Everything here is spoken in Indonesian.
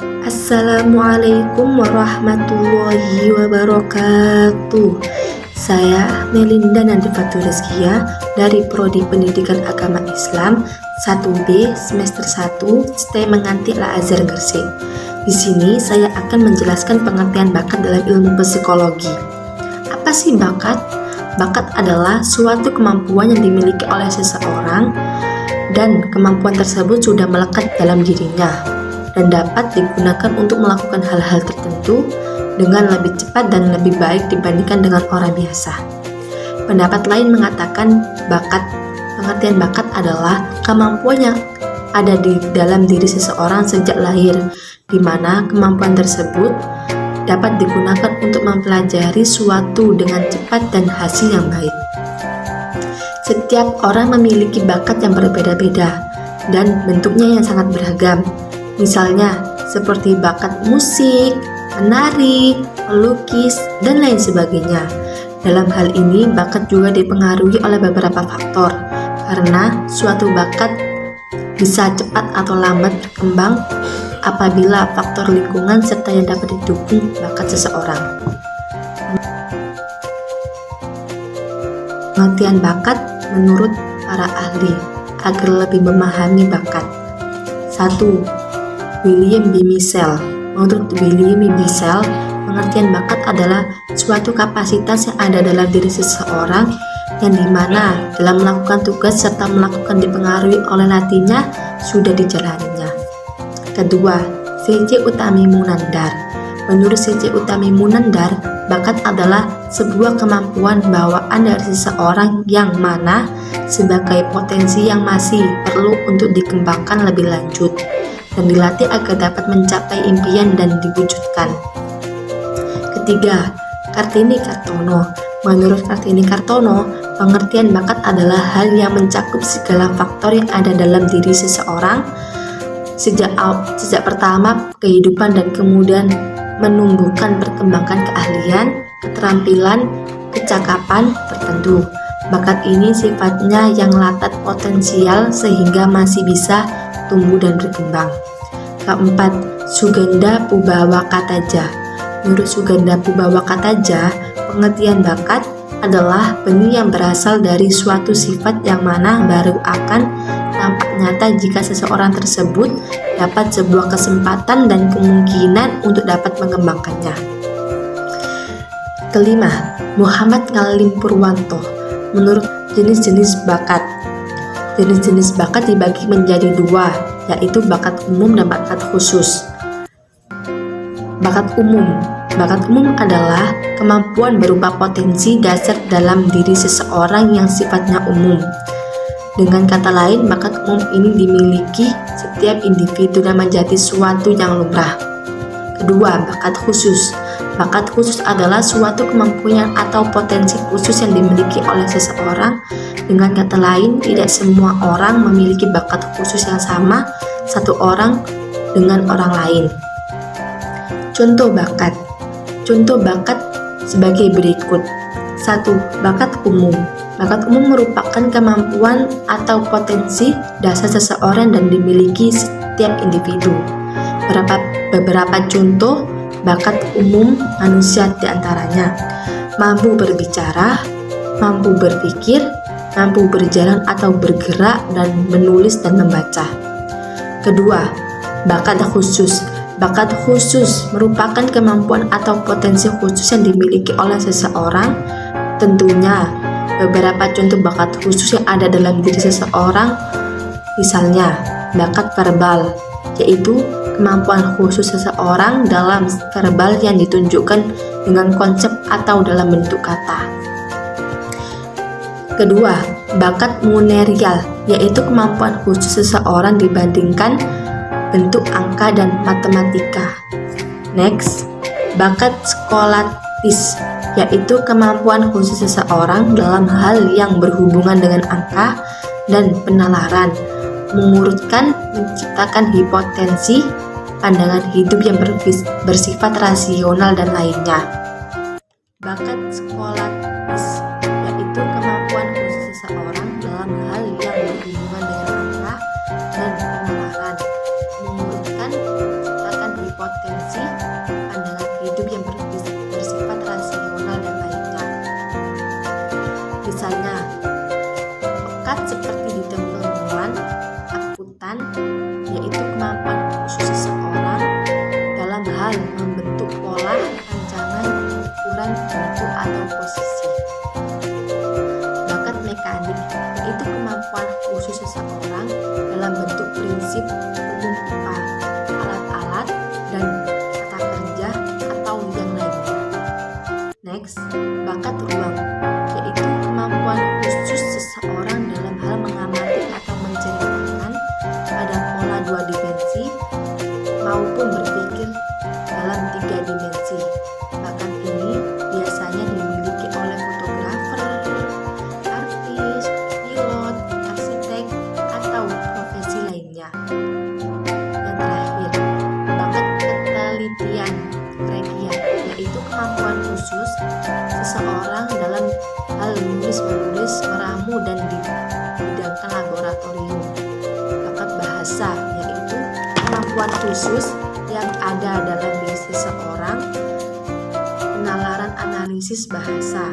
Assalamualaikum warahmatullahi wabarakatuh. Saya Melinda Nandifatul Rizkia dari Prodi Pendidikan Agama Islam 1B semester 1 STEM Menganti Al-Azhar Gresik. Di sini saya akan menjelaskan pengertian bakat dalam ilmu psikologi. Apa sih bakat? Bakat adalah suatu kemampuan yang dimiliki oleh seseorang dan kemampuan tersebut sudah melekat dalam dirinya dan dapat digunakan untuk melakukan hal-hal tertentu dengan lebih cepat dan lebih baik dibandingkan dengan orang biasa. Pendapat lain mengatakan pengertian bakat adalah kemampuan yang ada di dalam diri seseorang sejak lahir, di mana kemampuan tersebut dapat digunakan untuk mempelajari suatu dengan cepat dan hasil yang baik. Setiap orang memiliki bakat yang berbeda-beda dan bentuknya yang sangat beragam. Misalnya, seperti bakat musik, menari, melukis, dan lain sebagainya. Dalam hal ini, bakat juga dipengaruhi oleh beberapa faktor, karena suatu bakat bisa cepat atau lambat berkembang apabila faktor lingkungan serta yang dapat didukung bakat seseorang. Pengertian bakat menurut para ahli agar lebih memahami bakat. 1. William B. Michel. Menurut William B. Michel, pengertian bakat adalah suatu kapasitas yang ada dalam diri seseorang yang dimana dalam melakukan tugas serta melakukan dipengaruhi oleh latihnya sudah dijalaninya. Kedua, C.C. Utami Munandar. Menurut C.C. Utami Munandar, bakat adalah sebuah kemampuan bawaan dari seseorang yang mana sebagai potensi yang masih perlu untuk dikembangkan lebih lanjut dan dilatih agar dapat mencapai impian dan diwujudkan. Ketiga, Kartini Kartono. Menurut Kartini Kartono, pengertian bakat adalah hal yang mencakup segala faktor yang ada dalam diri seseorang sejak pertama kehidupan dan kemudian menumbuhkan perkembangan keahlian, keterampilan, kecakapan tertentu. Bakat ini sifatnya yang latat potensial sehingga masih bisa tumbuh dan berkembang. Keempat, Suganda Pubawa Kataja. Menurut Suganda Pubawa Kataja, pengertian bakat adalah benih yang berasal dari suatu sifat yang mana baru akan nampak nyata jika seseorang tersebut dapat sebuah kesempatan dan kemungkinan untuk dapat mengembangkannya. Kelima, Muhammad Ngalim Purwanto. Menurut jenis-jenis bakat, jenis-jenis bakat dibagi menjadi dua, yaitu bakat umum dan bakat khusus. Bakat umum adalah kemampuan berupa potensi dasar dalam diri seseorang yang sifatnya umum. Dengan kata lain, bakat umum ini dimiliki setiap individu dan menjadi suatu yang lumrah. Kedua, bakat khusus. Bakat khusus adalah suatu kemampuan atau potensi khusus yang dimiliki oleh seseorang. Dengan kata lain, tidak semua orang memiliki bakat khusus yang sama satu orang dengan orang lain. Contoh bakat. Contoh bakat sebagai berikut. 1. Bakat umum. Bakat umum merupakan kemampuan atau potensi dasar seseorang dan dimiliki setiap individu. Beberapa contoh bakat umum manusia diantaranya: mampu berbicara, mampu berpikir, mampu berjalan atau bergerak dan menulis dan membaca. Kedua, bakat khusus. Bakat khusus merupakan kemampuan atau potensi khusus yang dimiliki oleh seseorang. Tentunya, beberapa contoh bakat khusus yang ada dalam diri seseorang, misalnya bakat verbal, yaitu kemampuan khusus seseorang dalam verbal yang ditunjukkan dengan konsep atau dalam bentuk kata. Kedua, bakat munerial, yaitu kemampuan khusus seseorang dibandingkan bentuk angka dan matematika. Next, bakat skolatis, yaitu kemampuan khusus seseorang dalam hal yang berhubungan dengan angka dan penalaran, mengurutkan, menciptakan hipotensi, pandangan hidup yang bersifat rasional dan lainnya. Bakat skolatis, yaitu kemampuan khusus seseorang dalam hal yang berhubungan dengan angka dan penalaran, mengurutkan, menciptakan hipotensi, Next, bakat ruang, yaitu kemampuan khusus seseorang dalam hal mengamati atau menceritakan pada pola 2 dimensi maupun berpikir dalam 3 dimensi. Bakat ini biasanya dimiliki oleh fotografer, artis, pilot, arsitek, atau profesi lainnya. Yang terakhir, bakat ketelitian regia, yaitu kemampuan khusus seseorang dalam hal menulis, meramu, dan di bidang laboratorium. Bakat bahasa, yaitu kemampuan khusus yang ada dalam diri seseorang, penalaran analisis bahasa.